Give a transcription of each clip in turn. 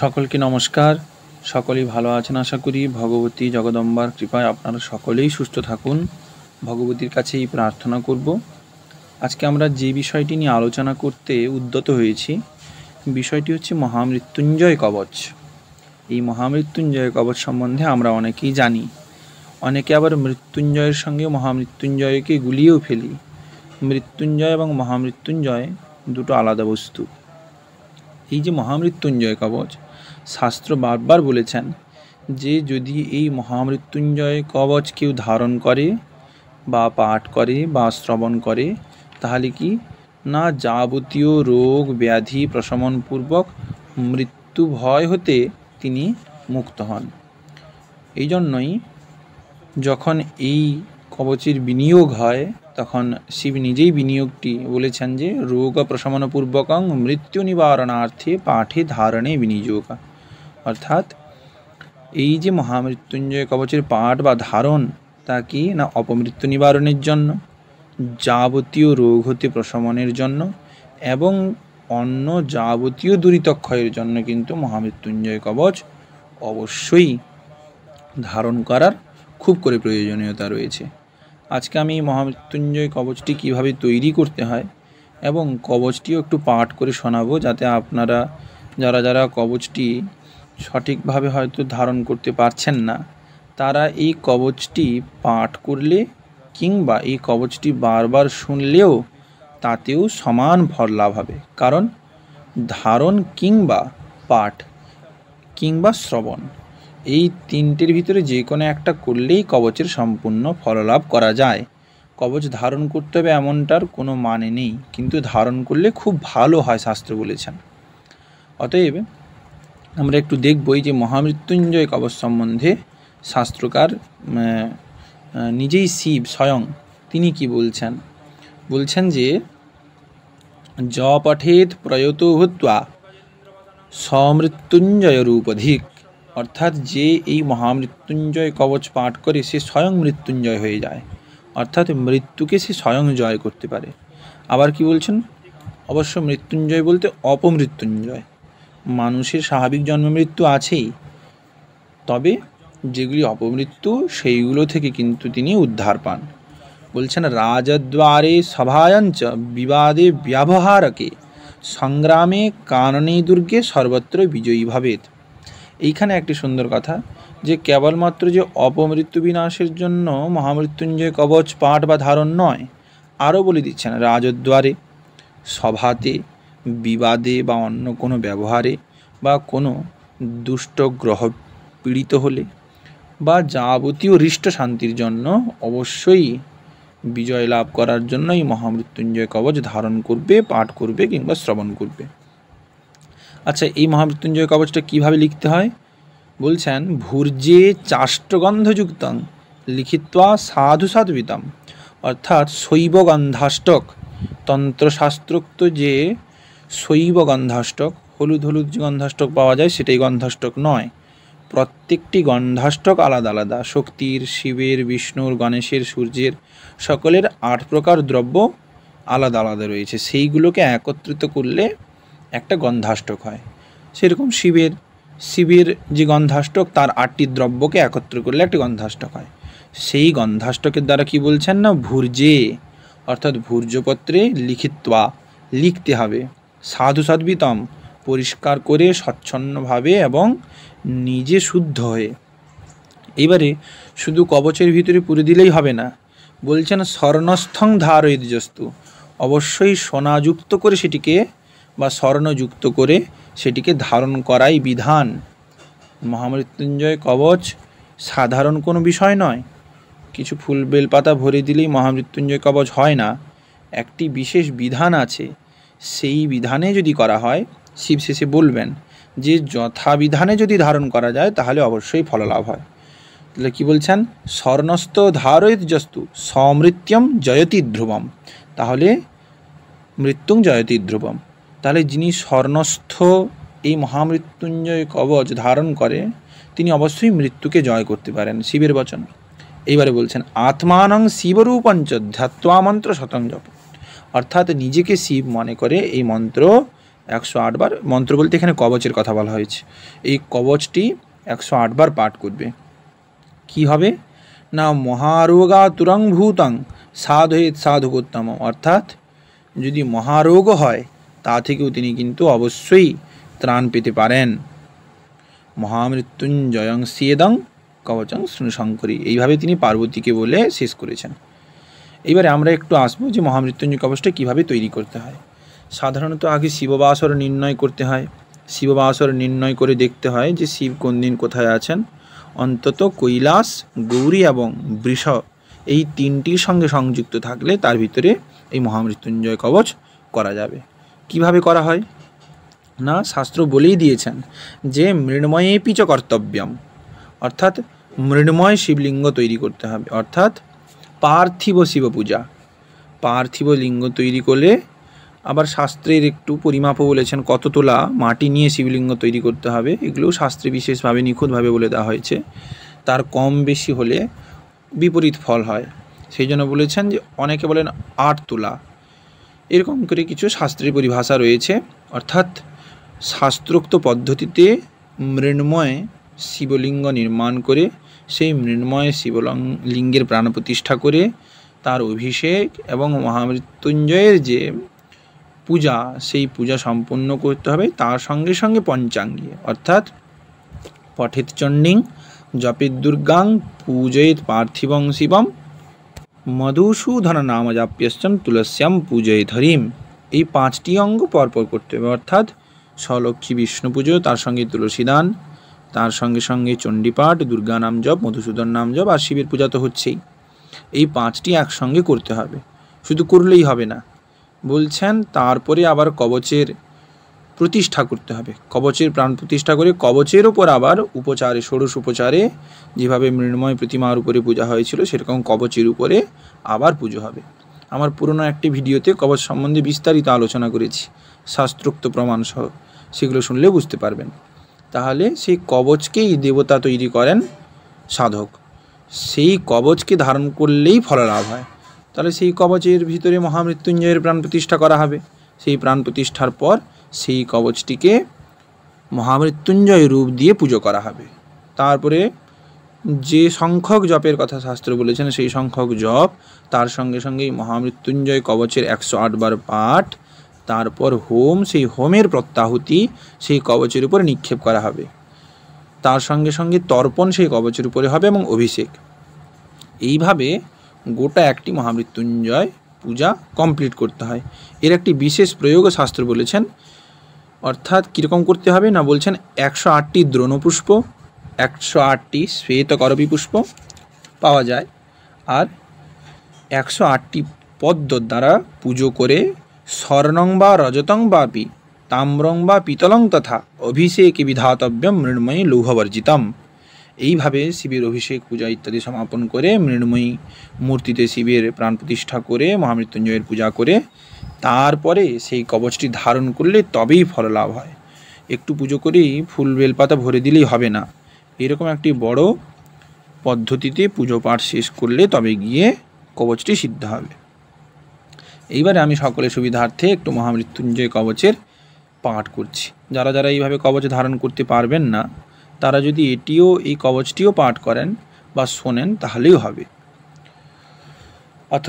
সকলকে নমস্কার। সকলেই ভালো আছেন আশা করি। ভগবতী জগদম্বার কৃপায় আপনারা সকলেই সুস্থ থাকুন, ভগবতীর কাছে এই প্রার্থনা করব। আজকে আমরা যে বিষয়টি নিয়ে আলোচনা করতে উদ্যত হয়েছি, বিষয়টি হচ্ছে মহামৃত্যুঞ্জয় কবচ। এই মহামৃত্যুঞ্জয় কবচ সম্বন্ধে আমরা অনেকেই জানি, অনেকে আবার মৃত্যুঞ্জয়ের সঙ্গে মহামৃত্যুঞ্জয়কে গুলিয়েও ফেলি। মৃত্যুঞ্জয় এবং মহামৃত্যুঞ্জয় দুটো আলাদা বস্তু। এই যে মহামৃত্যুঞ্জয় কবচ, শাস্ত্র বারবার বলেছেন যে যদি এই মহামৃত্যুঞ্জয় কবচ কেউ ধারণ করে বা পাঠ করে বা শ্রবণ করে, তাহলে কি না যাবতীয় রোগ ব্যাধি প্রশমনপূর্বক মৃত্যু ভয় হতে তিনি মুক্ত হন। এই জন্যই যখন এই কবচের বিনিয়োগ হয়, তখন শিব নিজেই বিনিয়োগটি বলেছেন যে রোগ প্রশমনপূর্বকং মৃত্যু নিবারণার্থে পাঠে ধারণে বিনিয়োগ। অর্থাৎ এই যে মহামৃত্যুঞ্জয় কবচের পাঠ বা ধারণ, তা কি না অপমৃত্যু নিবারণের জন্য, যাবতীয় রোগ হতে প্রশমনের জন্য এবং অন্য যাবতীয় দুরিতক্ষয়ের জন্য কিন্তু মহামৃত্যুঞ্জয় কবচ অবশ্যই ধারণ করার খুব করে প্রয়োজনীয়তা রয়েছে। আজকে আমি মহামৃত্যুঞ্জয় কবচটি কিভাবে তৈরি করতে হয় এবং কবচটিও একটু পাঠ করে শোনাবো, যাতে আপনারা যারা কবচটি সঠিকভাবে হয়তো ধারণ করতে পারছেন না, তারা এই কবচটি পাঠ করলে কিংবা এই কবচটি বারবার শুনলেও তাতেও সমান ফল লাভ হবে। কারণ ধারণ কিংবা পাঠ কিংবা শ্রবণ, এই তিনটের ভিতরে যে কোনো একটা করলেই কবচের সম্পূর্ণ ফললাভ করা যায়। কবচ ধারণ করতে হবে এমনটার কোনো মানে নেই, কিন্তু ধারণ করলে খুব ভালো হয় শাস্ত্র বলেছেন। অতএব আমরা একটু দেখবই যে মহামৃত্যুঞ্জয় কবচ সম্বন্ধে শাস্ত্রকার নিজেই শিব স্বয়ং তিনি কি বলছেন। বলছেন যে য পঠেত প্রয়ত ভূত্বা সমৃত্যুঞ্জয় রূপধিক। অর্থাৎ যে এই মহামৃত্যুঞ্জয় কবচ পাঠ করে সে স্বয়ং মৃত্যুঞ্জয় হয়ে যায়, অর্থাৎ মৃত্যুকে সে স্বয়ং জয় করতে পারে। আবার কি বলছেন, অবশ্য মৃত্যুঞ্জয় বলতে অপমৃত্যুঞ্জয়, মানুষের স্বাভাবিক জন্ম মৃত্যু আছেই, তবে যেগুলি অপমৃত্যু সেইগুলো থেকে কিন্তু তিনি উদ্ধার পান। বলছেন রাজদ্বারে সভায়ঞ্চ বিবাদে ব্যবহারকে সংগ্রামে কাননে দুর্গে সর্বত্র বিজয়ী ভবেত। এইখানে একটি সুন্দর কথা, যে কেবলমাত্র যে অপমৃত্যু বিনাশের জন্য মহামৃত্যুঞ্জয় কবচ পাঠ বা ধারণ নয়, আরও বলে দিচ্ছেন রাজদ্বারে, সভাতে, বিবাদে বা অন্য কোনো ব্যবহারে, বা কোনো দুষ্ট গ্রহ পীড়িত হলে, বা যাবতীয় হৃষ্ট শান্তির জন্য অবশ্যই বিজয় লাভ করার জন্য এই মহামৃত্যুঞ্জয় কবচ ধারণ করবে, পাঠ করবে কিংবা শ্রবণ করবে। আচ্ছা, এই মহামৃত্যুঞ্জয় কবচটা কিভাবে লিখতে হয় বলছেন, ভূর্জে চাষ্টগন্ধযুক্তং লিখিত্বা সাধু সাধুবিতম। অর্থাৎ শৈব গন্ধাষ্টক, তন্ত্রশাস্ত্রোক্ত যে শৈব গন্ধাষ্টক, হলুদ হলুদ যে গন্ধাষ্টক পাওয়া যায় সেটাই গন্ধাষ্টক নয়। প্রত্যেকটি গন্ধাষ্টক আলাদা আলাদা, শক্তির, শিবের, বিষ্ণুর, গণেশের, সূর্যের, সকলের 8 প্রকার দ্রব্য আলাদা আলাদা রয়েছে। সেইগুলোকে একত্রিত করলে একটা গন্ধাষ্টক হয়। সেরকম শিবের যে গন্ধাষ্টক, তার 8টি দ্রব্যকে একত্র করলে একটি গন্ধাষ্টক হয়। সেই গন্ধাষ্টকের দ্বারা কি বলছেন না ভূর্জে, অর্থাৎ ভূর্জপত্রে লিখিত্বা, লিখতে হবে, সাধু সাধ্বিতম, পরিষ্কার করে স্বচ্ছন্নভাবে এবং নিজে শুদ্ধ হয়ে। এবারে শুধু কবচের ভিতরে পুরে দিলেই হবে না, বলছেন স্বর্ণস্থং ধারয়িতজস্তু, অবশ্যই সোনাযুক্ত করে সেটিকে বা স্বর্ণযুক্ত করে সেটিকে ধারণ করাই বিধান। মহামৃত্যুঞ্জয় কবচ সাধারণ কোনো বিষয় নয়, কিছু ফুল বেলপাতা ভরে দিলেই মহামৃত্যুঞ্জয় কবচ হয় না। একটি বিশেষ বিধান আছে, সেই বিধানে যদি করা হয়, শিব শেষে বলবেন যে যথাবিধানে যদি ধারণ করা যায় তাহলে অবশ্যই ফললাভ হয়। তাহলে কি বলছেন, স্বর্ণস্থ ধারয়িতজস্তু সমৃত্যম জয়তি ধ্রুবম, তাহলে মৃত্যুং জয়তি ধ্রুবম। তাহলে যিনি স্বর্ণস্থ এই মহামৃত্যুঞ্জয় কবচ ধারণ করে তিনি অবশ্যই মৃত্যুকে জয় করতে পারেন, শিবের বচন। এইবারে বলছেন আত্মানং শিবরূপঞ্চ ধ্যাত্বা মন্ত্র শতং জপ, অর্থাৎ নিজেকে শিব মনে করে এই মন্ত্র 108 বার, মন্ত্র বলতে এখানে কবচের কথা বলা হয়েছে, এই কবচটি 108 বার পাঠ করবে। কি হবে না মহারোগা তুরং ভূতং সাধয়েত সাধুকোত্তম, অর্থাৎ যদি মহারোগ হয় তা থেকেও তিনি কিন্তু অবশ্যই ত্রাণ পেতে পারেন। মহামৃত্যুঞ্জয়ং সিয়েদং কবচং শঙ্করী, এইভাবে তিনি পার্বতীকে বলে শেষ করেছেন। এবারে আমরা একটু আসবো যে মহামৃত্যুঞ্জয় কবচটা কীভাবে তৈরি করতে হয়। সাধারণত আগে শিববাসর নির্ণয় করতে হয়, শিববাসর নির্ণয় করে দেখতে হয় যে শিব কোন দিন কোথায় আছেন। অন্তত কৈলাস, গৌরী এবং বৃষ এই তিনটির সঙ্গে সংযুক্ত থাকলে তার ভিতরে এই মহামৃত্যুঞ্জয় কবচ করা যাবে। কিভাবে করা হয় না শাস্ত্র বলেই দিয়েছেন যে মৃন্ময়ে পিচ কর্তব্যম, অর্থাৎ মৃন্ময় শিবলিঙ্গ তৈরি করতে হবে, অর্থাৎ পার্থিব শিব পূজা। পার্থিব লিঙ্গ তৈরি করলে আবার শাস্ত্রের একটু পরিমাপও বলেছেন, কত তোলা মাটি নিয়ে শিবলিঙ্গ তৈরি করতে হবে, এগুলো শাস্ত্রে বিশেষভাবে নিখুঁতভাবে বলে দেওয়া হয়েছে। তার কম বেশি হলে বিপরীত ফল হয়, সেই জন্য বলেছেন যে অনেকে বলেন 8 তোলা, এরকম করে কিছু শাস্ত্রের পরিভাষা রয়েছে। অর্থাৎ শাস্ত্রোক্ত পদ্ধতিতে মৃন্ময় শিবলিঙ্গ নির্মাণ করে সেই মৃন্ময় শিবলিঙ্গের প্রাণ প্রতিষ্ঠা করে তার অভিষেক এবং মহামৃত্যুঞ্জয়ের যে পূজা সেই পূজা সম্পন্ন করতে হবে। তার সঙ্গে সঙ্গে পঞ্চাঙ্গী, অর্থাৎ পঠেত চণ্ডীং জপেত দুর্গাং পূজয়েত পার্থিবং শিবম মধুসূদন নাম জাপ্যশ্চম তুলস্যাম পূজয়েত হরিম, এই 5টি অঙ্গ পরপর করতে হবে। অর্থাৎ স্বলক্ষ্মী বিষ্ণু পুজো, তার সঙ্গে তুলসী দান, তার সঙ্গে সঙ্গে চণ্ডীপাঠ, দুর্গা নাম জপ, মধুসূদন নাম জপ, আর শিবের পূজা তো হচ্ছেই। এই 5টি একসঙ্গে করতে হবে, শুধু করলেই হবে না, বলছেন তারপরে আবার কবচের প্রতিষ্ঠা করতে হবে। কবচের প্রাণ প্রতিষ্ঠা করে কবচের ওপর আবার উপচারে, ষোড়শ উপচারে যেভাবে মৃন্ময় প্রতিমার উপরে পূজা হয়েছিল সেরকম কবচের উপরে আবার পুজো হবে। আমার পুরনো একটি ভিডিওতে কবচ সম্বন্ধে বিস্তারিত আলোচনা করেছি শাস্ত্রোক্ত প্রমাণ সহ, সেগুলো শুনলে বুঝতে পারবেন। তাহলে সেই কবচকেই দেবতা তৈরি করেন সাধক, সেই কবচকে ধারণ করলেই ফললাভ হয়। তাহলে সেই কবচের ভিতরে মহামৃত্যুঞ্জয়ের প্রাণ প্রতিষ্ঠা করা হবে। সেই প্রাণ প্রতিষ্ঠার পর সেই কবচটিকে মহামৃত্যুঞ্জয় রূপ দিয়ে পুজো করা হবে। তারপরে যে সংখ্যক জপের কথা শাস্ত্র বলেছেন সেই সংখ্যক জপ, তার সঙ্গে সঙ্গেই মহামৃত্যুঞ্জয় কবচের 108 বার পাঠ, তারপর হোম, সেই হোমের প্রত্যাহুতি সেই কবচের উপরে নিক্ষেপ করা হবে। তার সঙ্গে সঙ্গে তর্পণ সেই কবচের উপরে হবে এবং অভিষেক। এইভাবে গোটা একটি মহামৃত্যুঞ্জয় পূজা কমপ্লিট করতে হয়। এর একটি বিশেষ প্রয়োগও শাস্ত্র বলেছেন, অর্থাৎ কীরকম করতে হবে না বলছেন 108টি দ্রোণপুষ্প, 108টি শ্বেতকরবী পুষ্প পাওয়া যায়, আর 108টি পদ্ম দ্বারা পুজো করে স্বর্ণং বা রজতং বাপি তাম্রং বা পিতলং তথা অভিষেকে বিধাতব্যম মৃন্ময়ী লৌহবর্জিতম। এইভাবে শিবের অভিষেক পূজা ইত্যাদি সমাপন করে মৃন্ময়ী মূর্তিতে শিবের প্রাণ প্রতিষ্ঠা করে মহামৃত্যুঞ্জয়ের পূজা করে তারপরে সেই কবচটি ধারণ করলে তবেই ফললাভ হয়। একটু পুজো করেই ফুল বেলপাতা ভরে দিলেই হবে না, এরকম একটি বড় পদ্ধতিতে পুজো পাঠ শেষ করলে তবে গিয়ে কবচটি সিদ্ধ হবে। এইবারে আমি সকলের সুবিধার্থে একটু মহামৃত্যুঞ্জয় কবচের পাঠ করছি। যারা যারা এইভাবে কবচ ধারণ করতে পারবেন না তারা যদি এই কবচটিও পাঠ করেন বা শোনেন তাহলেই হবে। অথ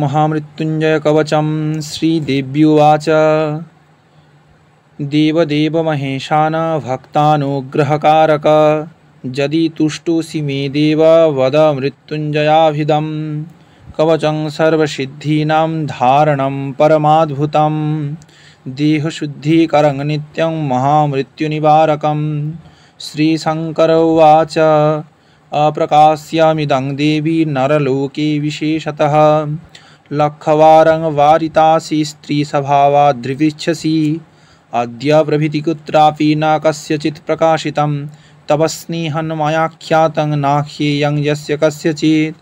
মহামৃত্যুঞ্জয় কবচম শ্রীদেব্যুবাচ দেবদেব মহেশান ভক্তানুগ্রহকারক যদি তুষ্টুসি মে দেব বদ মৃত্যুঞ্জয়াভিদম কবচং সর্বসিদ্ধীনাং ধারণং পরমাদ্ভুতম দেহশুদ্ধিকরং নিত্যং মহামৃত্যুনিবারকম। শ্রীশঙ্कर उवाच अप्रकाश्यामिदं देवी नरलोके विशेषतः लक्षवारं वारितासि स्त्रीस्वभावाद्रिविच्छसि अद्य प्रभृति कुत्रापि न कस्यचित् प्रकाशितं तव स्नेहं मयाख्यातं नाख्येयं यस्य कस्यचित्।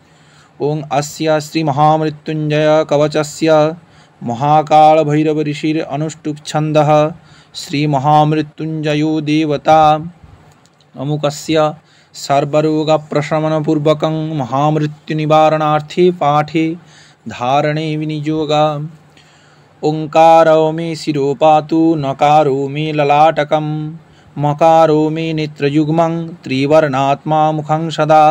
ॐ अस्य श्रीमहामृत्युञ्जय कवचस्य महाकालभैरवऋषिरनुष्टुप् श्रीमहामृत्युञ्जयो देवता अमुकस्य सर्वरोगप्रशमनपूर्वकं महामृत्युनिवारणार्थे पाठे धारणे विनियोगा। ओंकारो मे शिरो पातु नकारो मे ललाटकं मकारो मे नेत्रयुग्मं त्रिवर्णात्मा मुखं सदा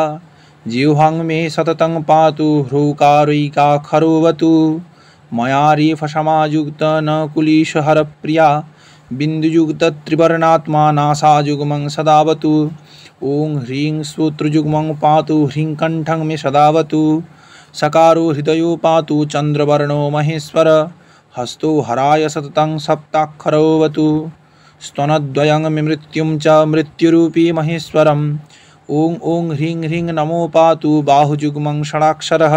जिह्वां मे सततं पातु ह्रूकारिकाखरोवतु मया रेफसमायुक्त न कुलीशहरप्रिया बिन्दुयुक्त त्रिवर्णात्मा नासायुग्मं सदावतु ओं ह्रीं श्रोत्रयुग्मं पातु ह्रीं कण्ठं मे सदावतु सकारो हृदयो पातु चन्द्रवर्णो महेश्वर हस्तो हराय सततं सप्ताक्षरोवतु स्तनद्वयं मे मृत्युं च मृत्युरूपी महेश्वरम् ओं ओं ह्रीं ह्रीं नमो पातु बाहुजुग्मं षडाक्षरः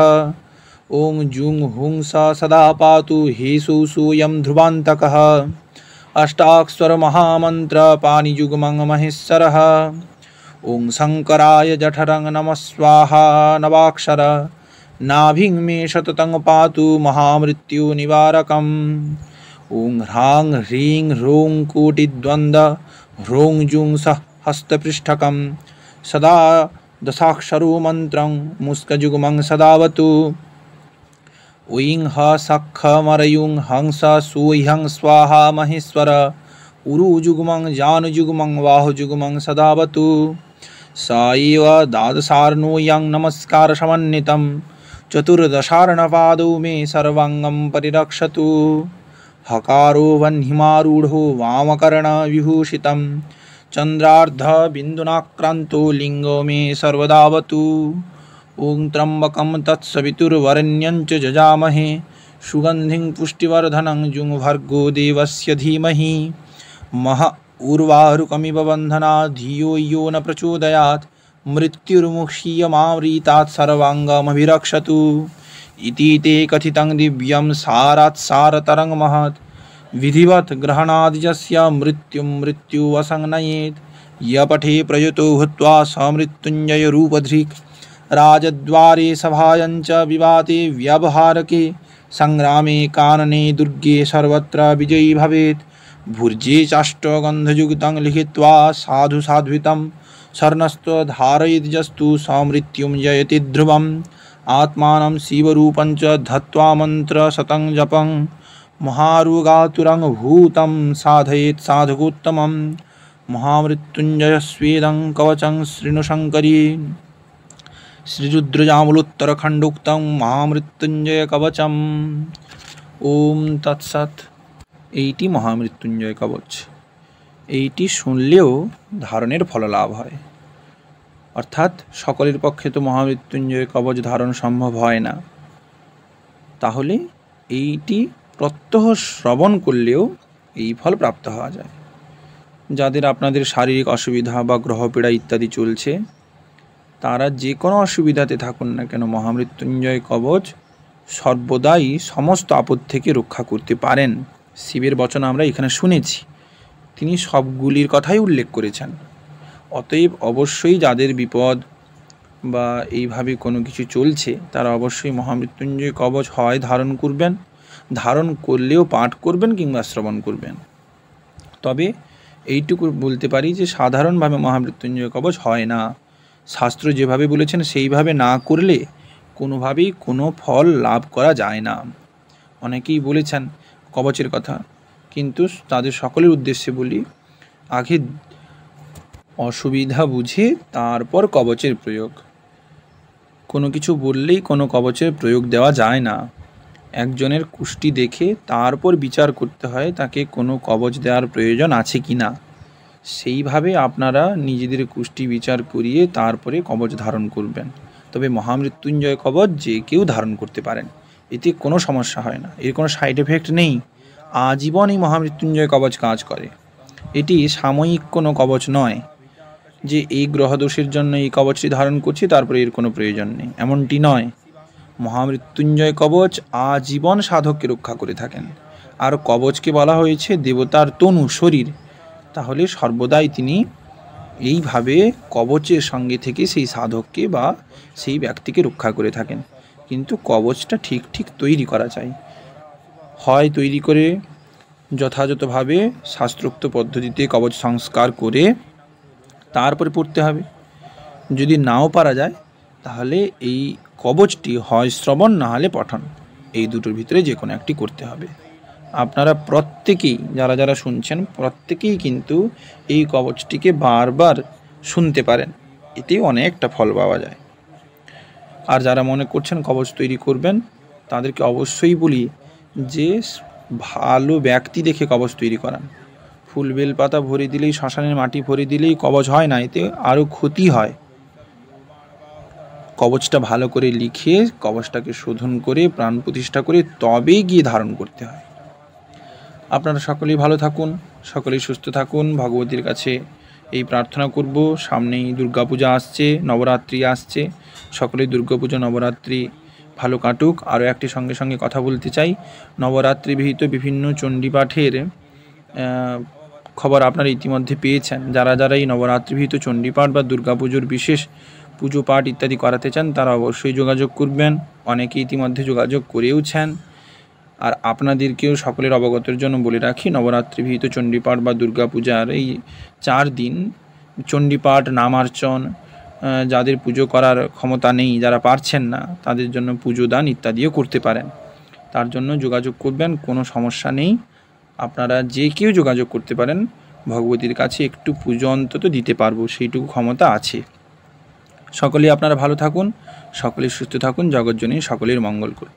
ओं जुं हुं स सदा पातु हेसु सोऽयं ध्रुवान्तकः अष्टाक्षर महामन्त्र पाणिजुग्मं महेश्वरः ओं शङ्कराय जठरं नमः स्वाहा नवाक्षर नाभिं मे सततं पातु महामृत्युनिवारकम् ओं ह्रां ह्रीं ह्रूं कोटिद्वन्द्व ह्रूं जुं सः हस्तपृष्ठकं सदा दशाक्षरो मन्त्रं मुस्कजुग्मं सदावतु ओं ह सखमरयुं हंस सोऽह्यं स्वाहा महेश्वर उरुजुग्मं जानुजुग्मं बाहुजुग्मं सदावतु स एव द्वादशार्णोऽयं नमस्कारसमन्वितं चतुर्दशार्णपादौ मे सर्वाङ्गं परिरक्षतु हकारो वह्निमारूढो वामकर्णविभूषितं चन्द्रार्धबिन्दुनाक्रान्तो लिङ्गो मे सर्वदावतु ओं त्र्यम्बकं तत्सवितुर्वरेण्यं च जजामहे सुगन्धिं पुष्टिवर्धनं जुङ्भर्गो देवस्य धीमहि मह उर्वारुकमिव बन्धनात् धियो यो न प्रचोदयात् मृत्युर्मुक्षीयमावृतात् सर्वाङ्गमभिरक्षतु इति ते कथितं दिव्यं सारात् सारतरं महत् विधिवत् ग्रहणादिजस्य मृत्युं मृत्युवसंनयेत् य पठे प्रयुतो भूत्वा समृत्युञ्जयरूपधृक् राजद्वारे सभायं च विवाते व्यवहारके संग्रामे कानने दुर्गे सर्वत्र विजयी भवेत् भुर्जे चाष्टगन्धयुक्तं लिखित्वा साधु साध्वितं शरणस्थधारयेद्यस्तु समृत्युं जयति ध्रुवम् आत्मानं शिवरूपं च धत्वा मन्त्रशतं जपं महारोगातुरं भूतं साधयेत् साधकोत्तमं महामृत्युञ्जयस्वेदं कवचं शृणुशङ्करी श्रीरुद्रजामुलोत्तरखण्डोक्तं महामृत्युञ्जय कवचम् ओम तत्सत्। এইটি মহামৃত্যুঞ্জয় কবচ। এইটি শুনলেও ধারণের ফললাভ হয়, অর্থাৎ সকলের পক্ষে তো মহামৃত্যুঞ্জয় কবচ ধারণ সম্ভব হয় না, তাহলে এইটি প্রত্যহ শ্রবণ করলেও এই ফল প্রাপ্ত হওয়া যায়। যাদের আপনাদের শারীরিক অসুবিধা বা গ্রহপীড়া ইত্যাদি চলছে, তারা যে কোনো অসুবিধাতে থাকুন না কেন, মহামৃত্যুঞ্জয় কবচ সর্বদাই সমস্ত আপদ থেকে রক্ষা করতে পারেন। শিবের বচন আমরা এখানে শুনেছি, তিনি সবগুলির কথাই উল্লেখ করেছেন। অতএব অবশ্যই যাদের বিপদ বা এইভাবে কোনো কিছু চলছে, তারা অবশ্যই মহামৃত্যুঞ্জয় কবচ হয় ধারণ করবেন, ধারণ করলেও পাঠ করবেন কিংবা শ্রবণ করবেন। তবে এইটুকু বলতে পারি যে সাধারণভাবে মহামৃত্যুঞ্জয় কবচ হয় না। শাস্ত্র যেভাবে বলেছেন সেইভাবে না করলে কোনোভাবেই কোনো ফল লাভ করা যায় না। অনেকেই বলেছেন কবচের কথা, কিন্তু তাদের সকলের উদ্দেশ্যে বলি, আগে অসুবিধা বুঝে তারপর কবচের প্রয়োগ। কোনো কিছু বললেই কোনো কবচের প্রয়োগ দেওয়া যায় না। একজনের কুষ্টি দেখে তারপর বিচার করতে হয় তাকে কোনো কবচ দেওয়ার প্রয়োজন আছে কি না। সেইভাবে আপনারা নিজেদের কুষ্টি বিচার করিয়ে তারপরে কবচ ধারণ করবেন। তবে মহামৃত্যুঞ্জয় কবচ যে কেউ ধারণ করতে পারেন, এতে কোনো সমস্যা হয় না, এর কোনো সাইড এফেক্ট নেই। আজীবন এই মহামৃত্যুঞ্জয় কবচ কাজ করে। এটি সাময়িক কোনো কবচ নয় যে এই গ্রহদোষের জন্য এই কবচটি ধারণ করছি তারপরে এর কোনো প্রয়োজন নেই, এমনটি নয়। মহামৃত্যুঞ্জয় কবচ আজীবন সাধককে রক্ষা করে থাকেন। আর কবচকে বলা হয়েছে দেবতার তনু, শরীর, তাহলে সর্বদাই তিনি এইভাবে কবচের সঙ্গে থেকে সেই সাধককে বা সেই ব্যক্তিকে রক্ষা করে থাকেন। কিন্তু কবচটা ঠিক ঠিক তৈরি করা চাই, হয় তৈরি করে যথাযথভাবে শাস্ত্রোক্ত পদ্ধতিতে কবচ সংস্কার করে তারপরে পড়তে হবে। যদি নাও পারা যায় তাহলে এই কবচটি হয় শ্রবণ না হলে পঠন, এই দুটোর ভিতরে যে কোনো একটি করতে হবে। আপনারা প্রত্যেকেই যারা যারা শুনছেন প্রত্যেকেই কিন্তু এই কবচটিকে বারবার শুনতে পারেন, এতে অনেকটা ফল পাওয়া যায়। আর যারা মনে করছেন কবচ তৈরি করবেন তাদেরকে অবশ্যই বলি যে ভালো ব্যক্তি দেখে কবচ তৈরি করান। ফুল বেল পাতা ভরে দিলেই, শ্মশানের মাটি ভরে দিলেই কবচ হয় না, এতে আরও ক্ষতি হয়। কবচটা ভালো করে লিখে কবচটাকে শোধন করে প্রাণ প্রতিষ্ঠা করে তবেই গিয়ে ধারণ করতে হয়। আপনারা সকলেই ভালো থাকুন, সকলেই সুস্থ থাকুন, ভগবতীর কাছে এই প্রার্থনা করব। সামনেই দুর্গাপূজা আসছে, নবরাত্রি আসছে, সকলেই দুর্গাপূজা নবরাত্রি ভালো কাটুক। আরও একটি সঙ্গে সঙ্গে কথা বলতে চাই, নবরাত্রি বিহিত বিভিন্ন চণ্ডীপাঠের খবর আপনারা ইতিমধ্যে পেয়েছেন। যারা যারা এই নবরাত্রি বিহিত চণ্ডীপাঠ বা দুর্গাপুজোর বিশেষ পুজো পাঠ ইত্যাদি করাতে চান তারা অবশ্যই যোগাযোগ করবেন। অনেকে ইতিমধ্যে যোগাযোগ করেওছেন। আর আপনাদেরকেও সকলের অবগতের জন্য বলে রাখি, নবরাত্রি বিহিত চণ্ডীপাঠ বা দুর্গাপূজার এই 4 দিন চণ্ডীপাঠ, নামার্চন, যাদের পুজো করার ক্ষমতা নেই, যারা পারছেন না, তাদের জন্য পুজো দান ইত্যাদিও করতে পারেন। তার জন্য যোগাযোগ করবেন, কোনো সমস্যা নেই। আপনারা যে কেউ যোগাযোগ করতে পারেন, ভগবতীর কাছে একটু পুজো অন্তত দিতে পারবো সেইটুকু ক্ষমতা আছে। সকলেই আপনারা ভালো থাকুন, সকলেই সুস্থ থাকুন, জগৎজননী সকলের মঙ্গল করুন।